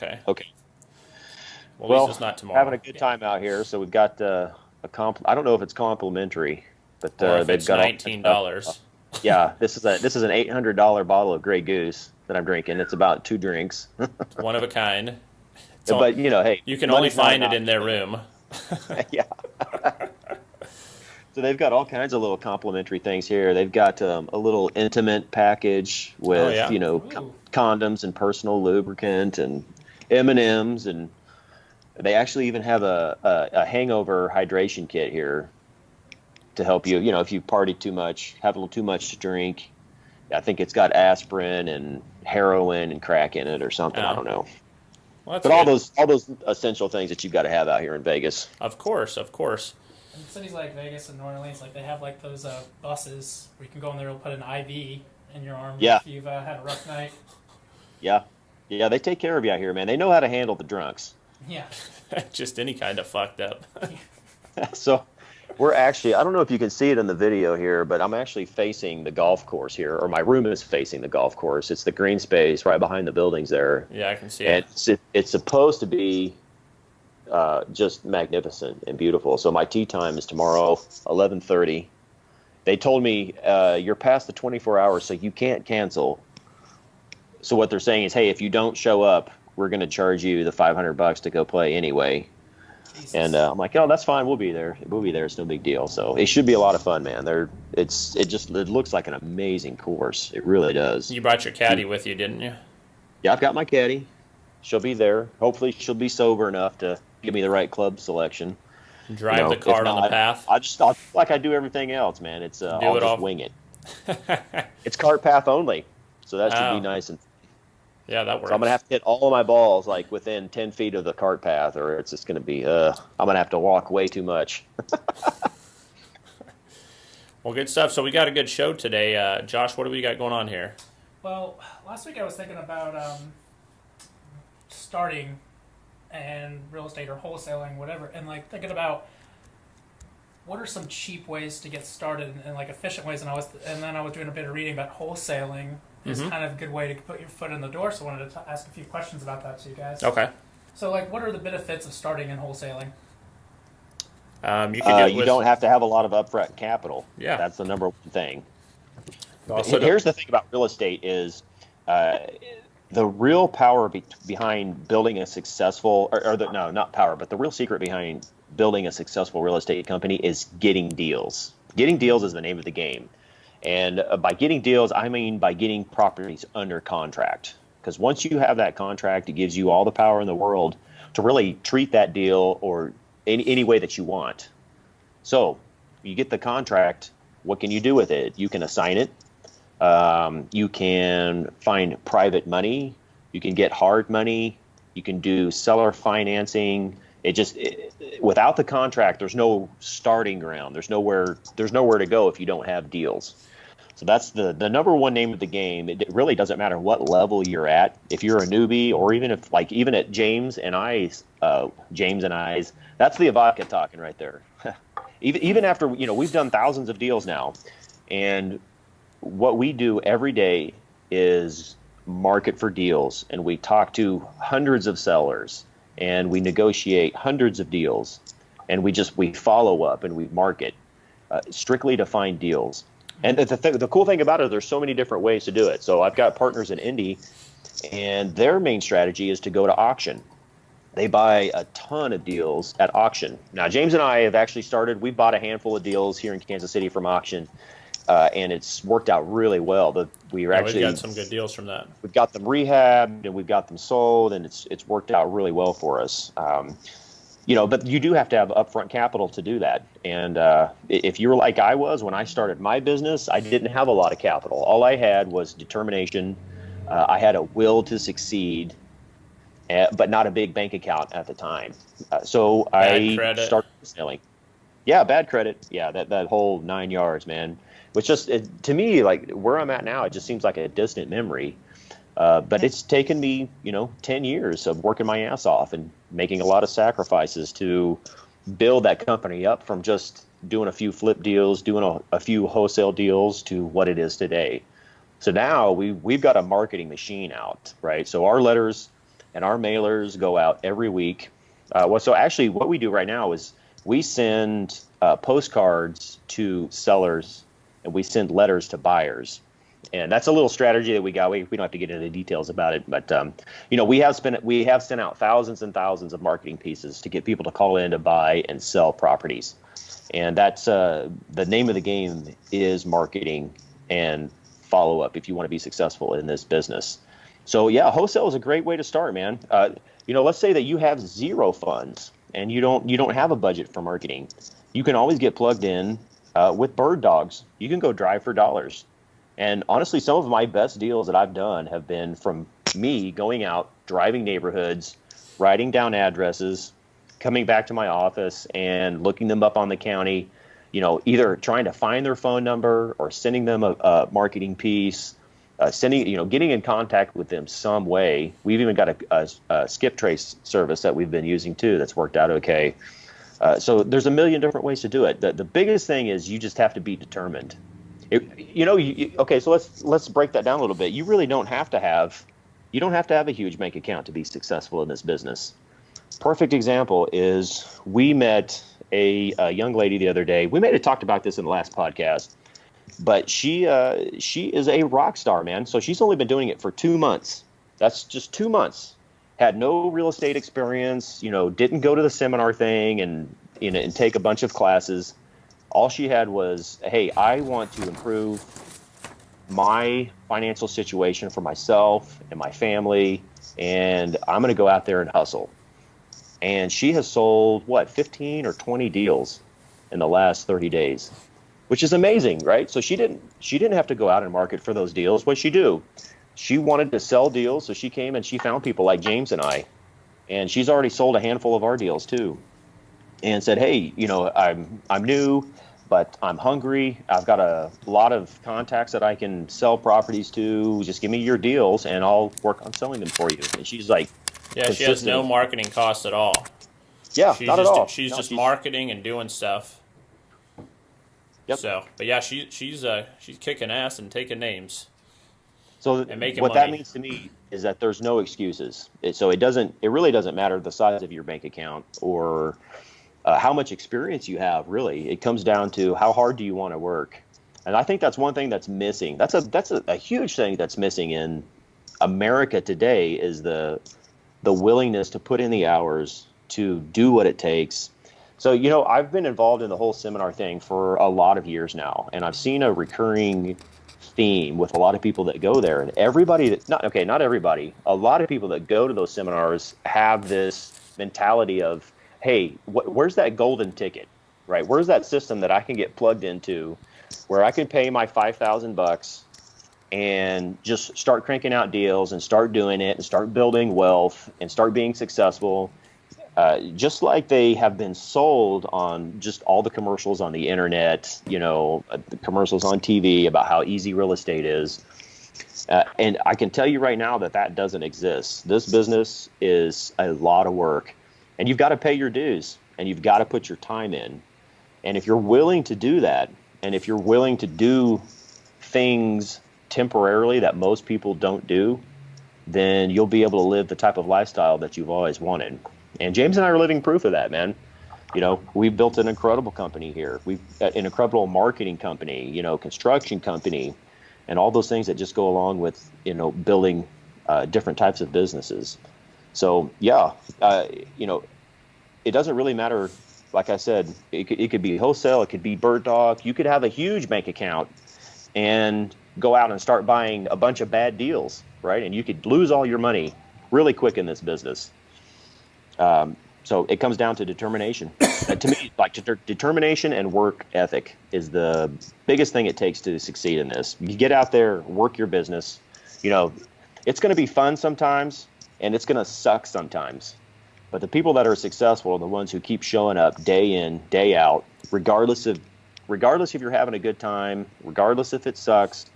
Okay. Okay. Well, at least Well, it's not having tomorrow. a good time out here. So we've got I don't know if it's complimentary, but Or if they've it's got all kinds of stuff. $19. Yeah, this is an $800 bottle of Grey Goose that I'm drinking. It's about two drinks. It's one of a kind. But hey, You can only money's not an find it in object their today. room. Yeah. So they've got all kinds of little complimentary things here. They've got a little intimate package Oh with, yeah. Ooh. condoms and personal lubricant and M&Ms, and they actually even have a hangover hydration kit here to help you. If you party too much, have a little too much to drink. I think it's got aspirin and heroin and crack in it or something. I Oh. don't know. Well, that's But all good. those essential things that you've got to have out here in Vegas. Of course, of course. In cities like Vegas and New Orleans, like they have like those buses where you can go in there and put an IV in your arm Yeah. if you've had a rough night. Yeah. Yeah, they take care of you out here, man. They know how to handle the drunks. Yeah. Just any kind of fucked up. So we're actually, I don't know if you can see it in the video here, but I'm actually facing the golf course here, or my room is facing the golf course. It's the green space right behind the buildings there. Yeah, I can see And it. it's supposed to be just magnificent and beautiful. So my tee time is tomorrow, 11:30. They told me you're past the 24 hours, so you can't cancel. So what they're saying is, hey, if you don't show up, we're going to charge you the $500 to go play anyway. Jesus. And I'm like, oh, that's fine. We'll be there. We'll be there. It's no big deal. So it should be a lot of fun, man. It looks like an amazing course. It really does. You brought your caddy with you, didn't you? Yeah, I've got my caddy. She'll be there. Hopefully, she'll be sober enough to give me the right club selection. Drive the If cart on the not, path. I'll like I do everything else, man. I'll it just all. wing it. It's cart path only, so that should Oh. be nice. And Yeah, that works. so I'm gonna have to hit all of my balls like within 10 feet of the cart path, or it's just gonna be. I'm gonna have to walk way too much. Well, good stuff. So we got a good show today. Josh, what do we got going on here? Well, last week I was thinking about starting and real estate or wholesaling, whatever, and like thinking about what are some cheap ways to get started and like efficient ways. And then I was doing a bit of reading about wholesaling is kind of a good way to put your foot in the door. So I wanted to ask a few questions about that to you guys. Okay. So like, what are the benefits of starting in wholesaling? You can do it You with, don't have to have a lot of upfront capital. Yeah. That's the number one thing. also Here's the thing about real estate is the real power behind building a successful, no, not power, but the real secret behind building a successful real estate company is getting deals. Getting deals is the name of the game. And by getting deals, I mean by getting properties under contract. Because once you have that contract, it gives you all the power in the world to really treat that deal or any way that you want. So you get the contract. What can you do with it? You can assign it. You can find private money. You can get hard money. You can do seller financing. Without the contract, there's no starting ground. There's nowhere to go if you don't have deals. So that's the number one name of the game. It really doesn't matter what level you're at. If you're a newbie, or even at James and I's, that's the vodka talking right there. Even after we've done thousands of deals now, and what we do every day is market for deals, and we talk to hundreds of sellers, and we negotiate hundreds of deals, and we follow up and we market strictly to find deals. And the cool thing about it, there's so many different ways to do it. So I've got partners in Indy, and their main strategy is to go to auction. They buy a ton of deals at auction. Now, James and I have actually we bought a handful of deals here in Kansas City from auction, and it's worked out really well. we've got some good deals from that. We've got them rehabbed, and we've got them sold, and it's worked out really well for us. But you do have to have upfront capital to do that. And if you're like I was when I started my business, I didn't have a lot of capital. All I had was determination. I had a will to succeed, but not a big bank account at the time. So I started selling. Yeah, bad credit. Yeah, that whole 9 yards, man. Which to me, like where I'm at now, it just seems like a distant memory. But it's taken me, 10 years of working my ass off and making a lot of sacrifices to build that company up from just doing a few flip deals, doing a few wholesale deals to what it is today. So now we've got a marketing machine out, right? So our letters, and our mailers go out every week. So actually what we do right now is we send postcards to sellers, and we send letters to buyers. And that's a little strategy that we got. We don't have to get into the details about it, but we have sent out thousands and thousands of marketing pieces to get people to call in to buy and sell properties. And that's the name of the game is marketing and follow up if you want to be successful in this business. So yeah, wholesale is a great way to start, man. Let's say that you have zero funds and you don't have a budget for marketing. You can always get plugged in with bird dogs. You can go drive for dollars. And honestly, some of my best deals that I've done have been from me going out, driving neighborhoods, writing down addresses, coming back to my office and looking them up on the county, either trying to find their phone number or sending them a marketing piece, getting in contact with them some way. We've even got a skip trace service that we've been using too that's worked out okay. So there's a million different ways to do it. The biggest thing is you just have to be determined. Okay, so let's break that down a little bit. You really don't have to have a huge bank account to be successful in this business. Perfect example is we met a young lady the other day. We may have talked about this in the last podcast, but she is a rock star, man. So she's only been doing it for 2 months. That's just 2 months. Had no real estate experience, didn't go to the seminar thing and take a bunch of classes. All she had was, hey, I want to improve my financial situation for myself and my family, and I'm going to go out there and hustle. And she has sold, 15 or 20 deals in the last 30 days, which is amazing, right? So she didn't have to go out and market for those deals. What'd she do? She wanted to sell deals, so she came and she found people like James and I, and she's already sold a handful of our deals too, and said, hey, I'm new, but I'm hungry. I've got a lot of contacts that I can sell properties to. Just give me your deals, and I'll work on selling them for you. And she's like, yeah, she has no marketing costs at all. Yeah, not at all. She's just marketing and doing stuff. Yep. So, but yeah, she's kicking ass and taking names. So and making what money. That means to me is that there's no excuses. It really doesn't matter the size of your bank account or how much experience you have. Really, it comes down to how hard do you want to work. And I think that's one thing that's missing. That's a huge thing that's missing in America today is the willingness to put in the hours to do what it takes. So, I've been involved in the whole seminar thing for a lot of years now, and I've seen a recurring theme with a lot of people that go there. And not everybody, a lot of people that go to those seminars have this mentality of, hey, where's that golden ticket, right? Where's that system that I can get plugged into where I can pay my $5,000 and just start cranking out deals and start doing it and start building wealth and start being successful, just like they have been sold on just all the commercials on the internet, the commercials on TV about how easy real estate is. And I can tell you right now that doesn't exist. This business is a lot of work, and you've got to pay your dues, and you've got to put your time in. And if you're willing to do that, and if you're willing to do things temporarily that most people don't do, then you'll be able to live the type of lifestyle that you've always wanted. And James and I are living proof of that, man. We've built an incredible company here. We've an incredible marketing company, construction company, and all those things that just go along with, building different types of businesses. So, yeah, it doesn't really matter. Like I said, it could be wholesale. It could be bird dog. You could have a huge bank account and go out and start buying a bunch of bad deals, right? And you could lose all your money really quick in this business. So it comes down to determination. To me, determination and work ethic is the biggest thing it takes to succeed in this. You get out there, work your business. It's going to be fun sometimes, and it's going to suck sometimes. But the people that are successful are the ones who keep showing up day in, day out, regardless if you're having a good time, regardless if it sucks.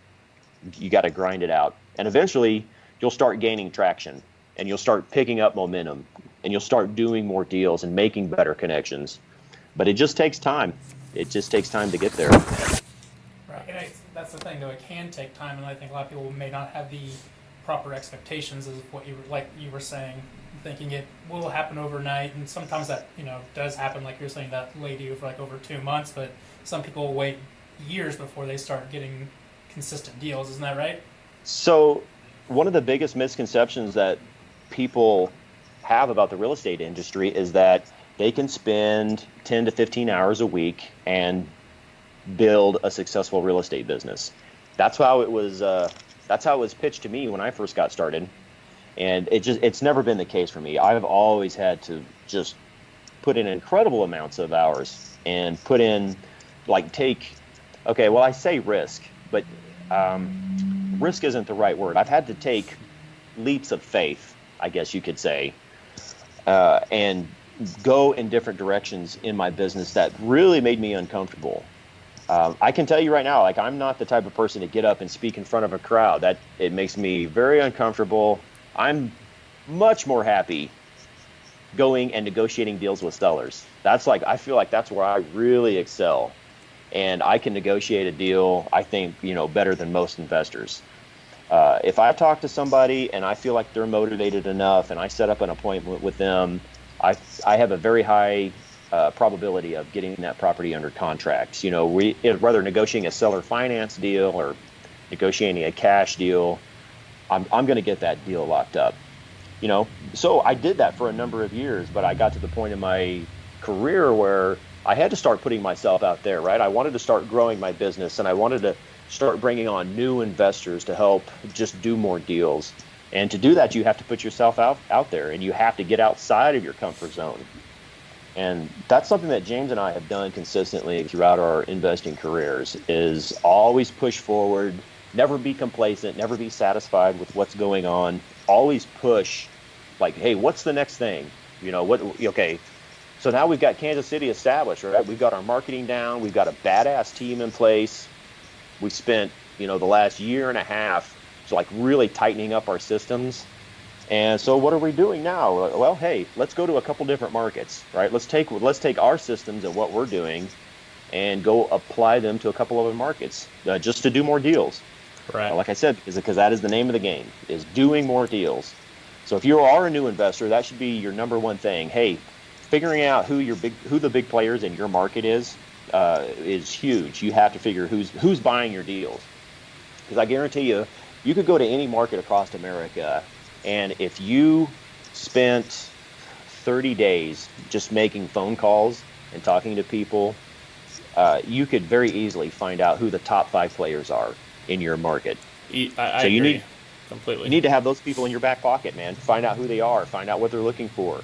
You got to grind it out, and eventually you'll start gaining traction, and you'll start picking up momentum, and you'll start doing more deals and making better connections. But it just takes time. It just takes time to get there. Right. And that's the thing, though. It can take time, and I think a lot of people may not have the proper expectations is what you were saying, thinking it will happen overnight, and sometimes that does happen, like you're saying, that lady for like over 2 months, but some people wait years before they start getting consistent deals. Isn't that right? So one of the biggest misconceptions that people have about the real estate industry is that they can spend 10 to 15 hours a week and build a successful real estate business. That's how it was. That's how it was pitched to me when I first got started, and it's never been the case for me. I've always had to just put in incredible amounts of hours and put in, I say risk, but risk isn't the right word. I've had to take leaps of faith, I guess you could say, and go in different directions in my business that really made me uncomfortable. I can tell you right now, I'm not the type of person to get up and speak in front of a crowd. That it makes me very uncomfortable. I'm much more happy going and negotiating deals with sellers. I feel like that's where I really excel. And I can negotiate a deal, I think, better than most investors. If I talk to somebody and I feel like they're motivated enough and I set up an appointment with them, I have a very high probability of getting that property under contract. Whether negotiating a seller finance deal or negotiating a cash deal, I'm going to get that deal locked up. So I did that for a number of years, but I got to the point in my career where I had to start putting myself out there, right? I wanted to start growing my business, and I wanted to start bringing on new investors to help just do more deals. And to do that, you have to put yourself out there, and you have to get outside of your comfort zone. And that's something that James and I have done consistently throughout our investing careers, is always push forward, never be complacent, never be satisfied with what's going on, always push, hey, what's the next thing? Okay, so now we've got Kansas City established, right? We've got our marketing down, we've got a badass team in place. We spent, the last year and a half really tightening up our systems. And so what are we doing now? Well, hey, let's go to a couple different markets, right? Let's take our systems and what we're doing and go apply them to a couple other markets just to do more deals. Right. Like I said, because that is the name of the game, is doing more deals. So if you are a new investor, that should be your number one thing. Hey, figuring out who the big players in your market is huge. You have to figure who's buying your deals. Because I guarantee you could go to any market across America, and if you spent 30 days just making phone calls and talking to people, you could very easily find out who the top 5 players are in your market. I agree completely. You need to have those people in your back pocket, man. Find out who they are. Find out what they're looking for.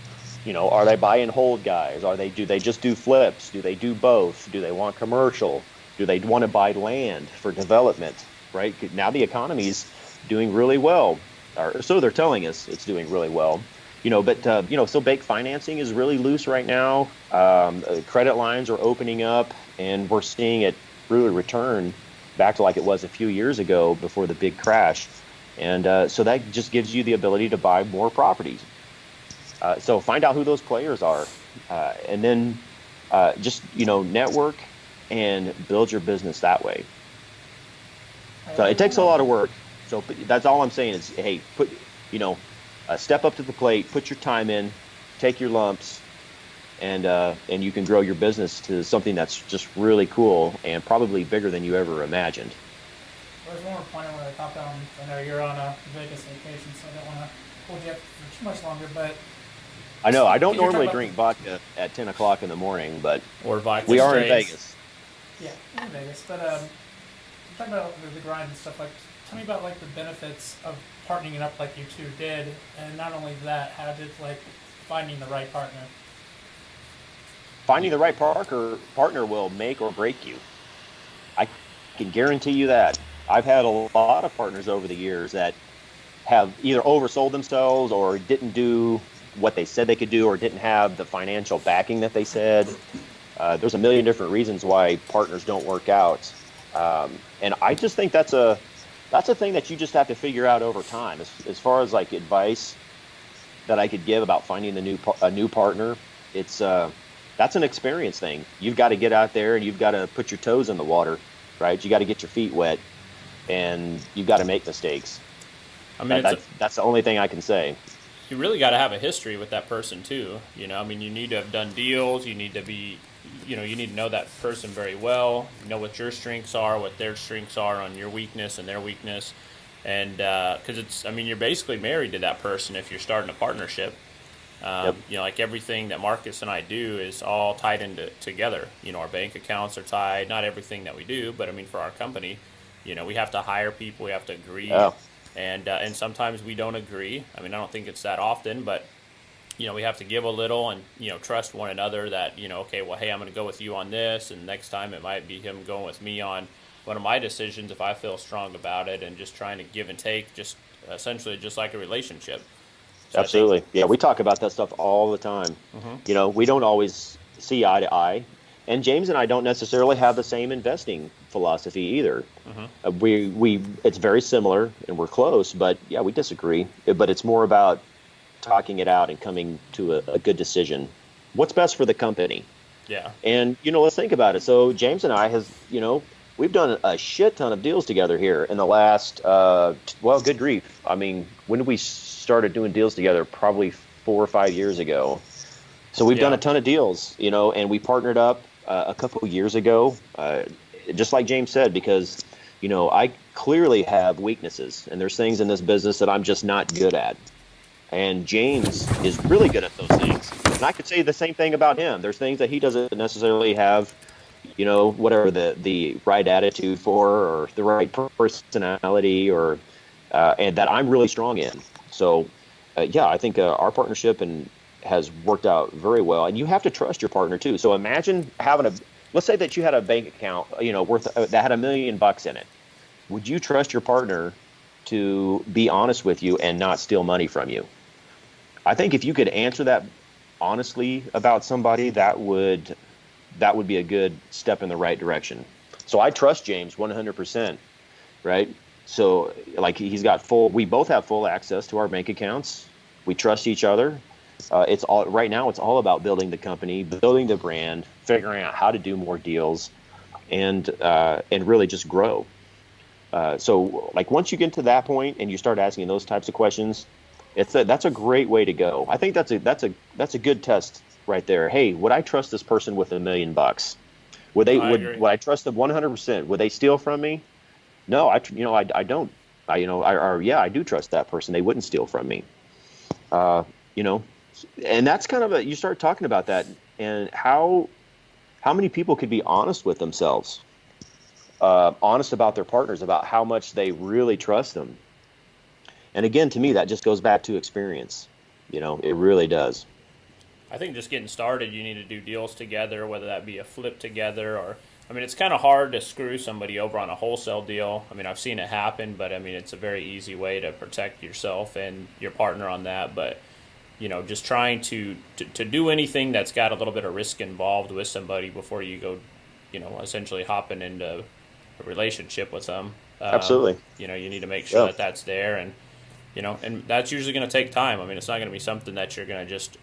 Are they buy and hold guys? Do they just do flips? Do they do both? Do they want commercial? Do they want to buy land for development? Right now, the economy's doing really well, or so they're telling us it's doing really well. So bank financing is really loose right now. Credit lines are opening up, and we're seeing it really return back to like it was a few years ago before the big crash. And so that just gives you the ability to buy more properties. So find out who those players are, and then just network and build your business that way. So it takes a lot of work. So that's all I'm saying is, hey, step up to the plate, put your time in, take your lumps, and you can grow your business to something that's just really cool and probably bigger than you ever imagined. There's one more point I want to talk on. I know you're on a Vegas vacation, so I don't want to hold you up for too much longer, but I know I don't normally drink vodka at 10 o'clock in the morning, but or vodka we are in strains. Vegas. Yeah, we're in Vegas, but talking about the grind and stuff, tell me about the benefits of partnering up like you two did, and not only that, how did finding the right partner? Finding the right partner will make or break you. I can guarantee you that. I've had a lot of partners over the years that have either oversold themselves or didn't do what they said they could do or didn't have the financial backing that they said. There's a million different reasons why partners don't work out. And I just think that's a thing that you just have to figure out over time. As far as advice that I could give about finding a new partner, that's an experience thing. You've got to get out there and you've got to put your toes in the water, right? You got to get your feet wet, and you've got to make mistakes. I mean, That's the only thing I can say. you really got to have a history with that person too. I mean, you need to have done deals. You need to be, you need to know that person very well. Know what your strengths are, what their strengths are, on your weakness and their weakness, and because I mean, you're basically married to that person if you're starting a partnership. Yep. Like everything that Marcus and I do is all tied into together. Our bank accounts are tied. Not everything that we do, but I mean, for our company, we have to hire people. We have to agree, Oh, and sometimes we don't agree. I mean, I don't think it's that often, but we have to give a little and trust one another that okay, well, hey, I'm going to go with you on this, and next time it might be him going with me on one of my decisions if I feel strong about it, and just trying to give and take, just essentially just like a relationship. So absolutely. Yeah, we talk about that stuff all the time. We don't always see eye to eye, and James and I don't necessarily have the same investing philosophy either. We it's very similar, and we're close, but yeah, we disagree. But it's more about talking it out and coming to a good decision. What's best for the company? yeah, And let's think about it. So James and I we've done a shit ton of deals together here in the last good grief. I mean, when did we started doing deals together? Probably 4 or 5 years ago. So we've done a ton of deals, and we partnered up a couple of years ago, just like James said, because I clearly have weaknesses, and there's things in this business that I'm just not good at. And James is really good at those things. And I could say the same thing about him. There's things that he doesn't necessarily have, whatever the right attitude for, or the right personality, or and that I'm really strong in. So, I think our partnership has worked out very well. And you have to trust your partner too. So imagine having let's say that you had a bank account, worth that had $1 million in it. Would you trust your partner to be honest with you and not steal money from you? I think if you could answer that honestly about somebody, that would be a good step in the right direction. So I trust James 100%, right? So like we both have full access to our bank accounts. We trust each other. Right now it's all about building the company, building the brand, figuring out how to do more deals, and really just grow. So like once you get to that point and you start asking those types of questions, that's a great way to go. I think that's a good test right there. Hey, would I trust this person with $1 million? Would I trust them 100%? Would they steal from me? No, I don't. I do trust that person. They wouldn't steal from me. And that's kind of you start talking about that, and how many people could be honest with themselves, honest about their partners, about how much they really trust them. And again, to me, that just goes back to experience. It really does. I think just getting started, you need to do deals together, whether that be a flip together or, I mean, it's kind of hard to screw somebody over on a wholesale deal. I mean, I've seen it happen, but I mean, it's a very easy way to protect yourself and your partner on that. But, just trying to do anything that's got a little bit of risk involved with somebody before you go, essentially hopping into a relationship with them. Absolutely. You need to make sure that that's there, and and that's usually going to take time. I mean, it's not going to be something that you're going to just,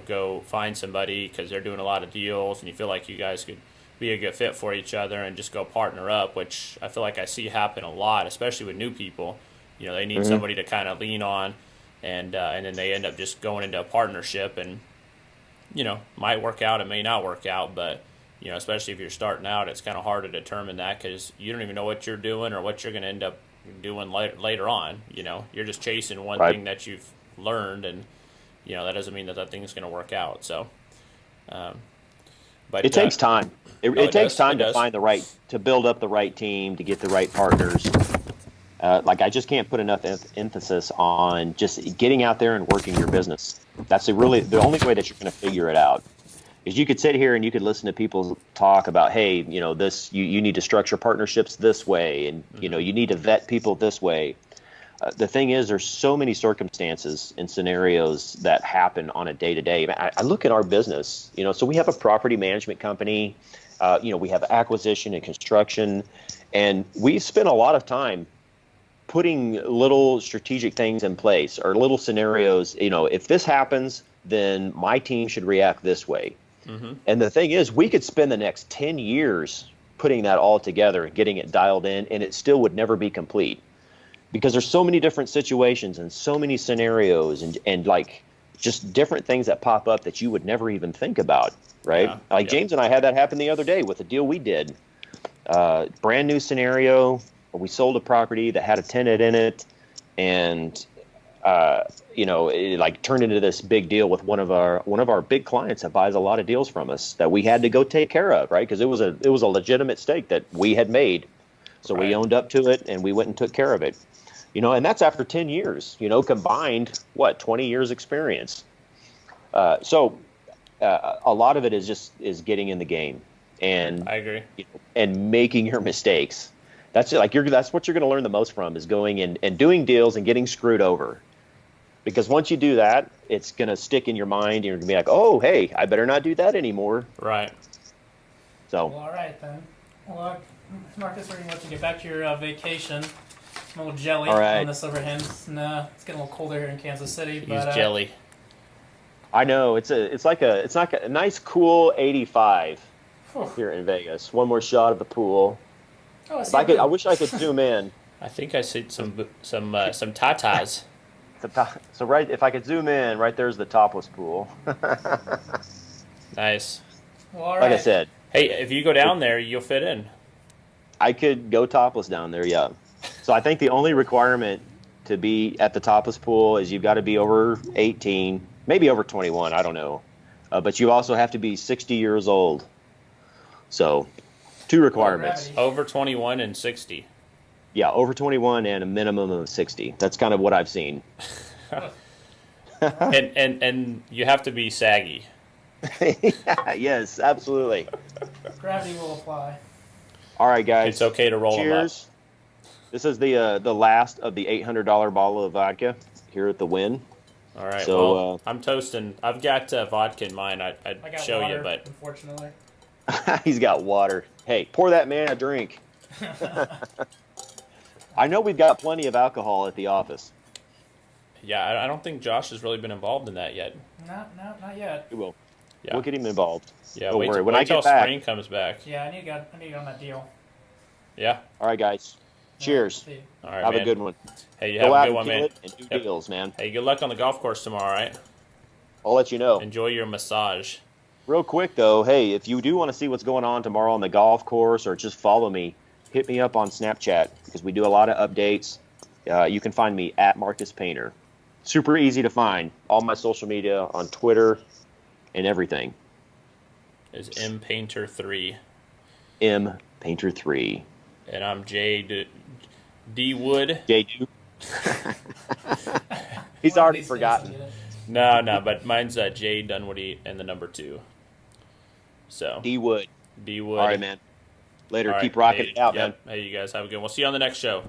go find somebody because they're doing a lot of deals and you feel like you guys could be a good fit for each other and just go partner up, which I feel like I see happen a lot, especially with new people. They need somebody to kind of lean on, and then they end up just going into a partnership, and, might work out, it may not work out, but, especially if you're starting out, it's kind of hard to determine that because you don't even know what you're doing or what you're going to end up doing later on. You're just chasing one thing that you've learned, and that doesn't mean that thing's going to work out. So but it takes time. It takes time to find to build up the right team, to get the right partners. I just can't put enough emphasis on just getting out there and working your business. That's the only way that you're going to figure it out. Is you could sit here and you could listen to people talk about, hey, this you need to structure partnerships this way, and you need to vet people this way. The thing is, there's so many circumstances and scenarios that happen on a day-to-day. I look at our business, so we have a property management company, we have acquisition and construction, and we spend a lot of time putting little strategic things in place, or little scenarios. If this happens, then my team should react this way. And the thing is, we could spend the next 10 years putting that all together and getting it dialed in, and it still would never be complete. because there's so many different situations and so many scenarios and like just different things that pop up that you would never even think about, right? Yeah. Like James and I had that happen the other day with a deal we did. Brand new scenario. We sold a property that had a tenant in it, and it like turned into this big deal with one of our big clients that buys a lot of deals from us that we had to go take care of, right? Because it was a legitimate stake that we had made, so we owned up to it and we went and took care of it, and that's after 10 years, combined 20 years experience. So a lot of it is getting in the game, and I agree, and making your mistakes. That's that's what you're going to learn the most from, is going in and doing deals and getting screwed over. Because once you do that, it's going to stick in your mind. You're going to be like, oh, hey, I better not do that anymore. Right. So. Well, all right then. Well, Marcus, we're going to let you get back to your vacation. Some little jelly on the Silver Hens. Nah, it's getting a little colder here in Kansas City. Use jelly. I know it's like a nice cool 85 here in Vegas. One more shot of the pool. Oh, I wish I could zoom in. I think I see some tatas. So right, if I could zoom in, right there's the topless pool. Nice. Well, all right. Like I said. Hey, if you go down there, you'll fit in. I could go topless down there, yeah. So I think the only requirement to be at the topless pool is you've got to be over 18, maybe over 21, I don't know. But you also have to be 60 years old. So, 2 requirements. Over 21 and 60. Yeah, over 21 and a minimum of 60. That's kind of what I've seen. and you have to be saggy. Yes, absolutely. Gravity will apply. All right, guys. It's okay to roll them up. Cheers. This is the last of the $800 bottle of vodka here at the Wynn. All right. So, well, I'm toasting. I've got vodka in mine. I'd show water, you, but unfortunately, he's got water. Hey, pour that man a drink. I know we've got plenty of alcohol at the office. Yeah, I don't think Josh has really been involved in that yet. not yet. We will. Yeah. We'll get him involved. Yeah, Don't worry. When wait I till get back, spring comes back. Yeah, I need to get on that deal. Yeah. all right, guys. Cheers. See. All right, Have man. a good one. Hey, you Go have out a good one, and kill man. it and do deals, man. Hey, good luck on the golf course tomorrow, all right? I'll let you know. Enjoy your massage. Real quick, though, hey, if you do want to see what's going on tomorrow on the golf course or just follow me, hit me up on Snapchat because we do a lot of updates. You can find me at Marcus Painter. Super easy to find. All my social media on Twitter and everything. Is M Painter 3. M Painter 3. And I'm J D Wood. J Do. He's One of already these forgotten. days we'll No, but mine's J Dunwoody and the number 2. So D Wood. D Wood. All right, man. Later. All right. Keep rocking Hey, it out, yep. man. Hey, you guys have a good one. We'll see you on the next show.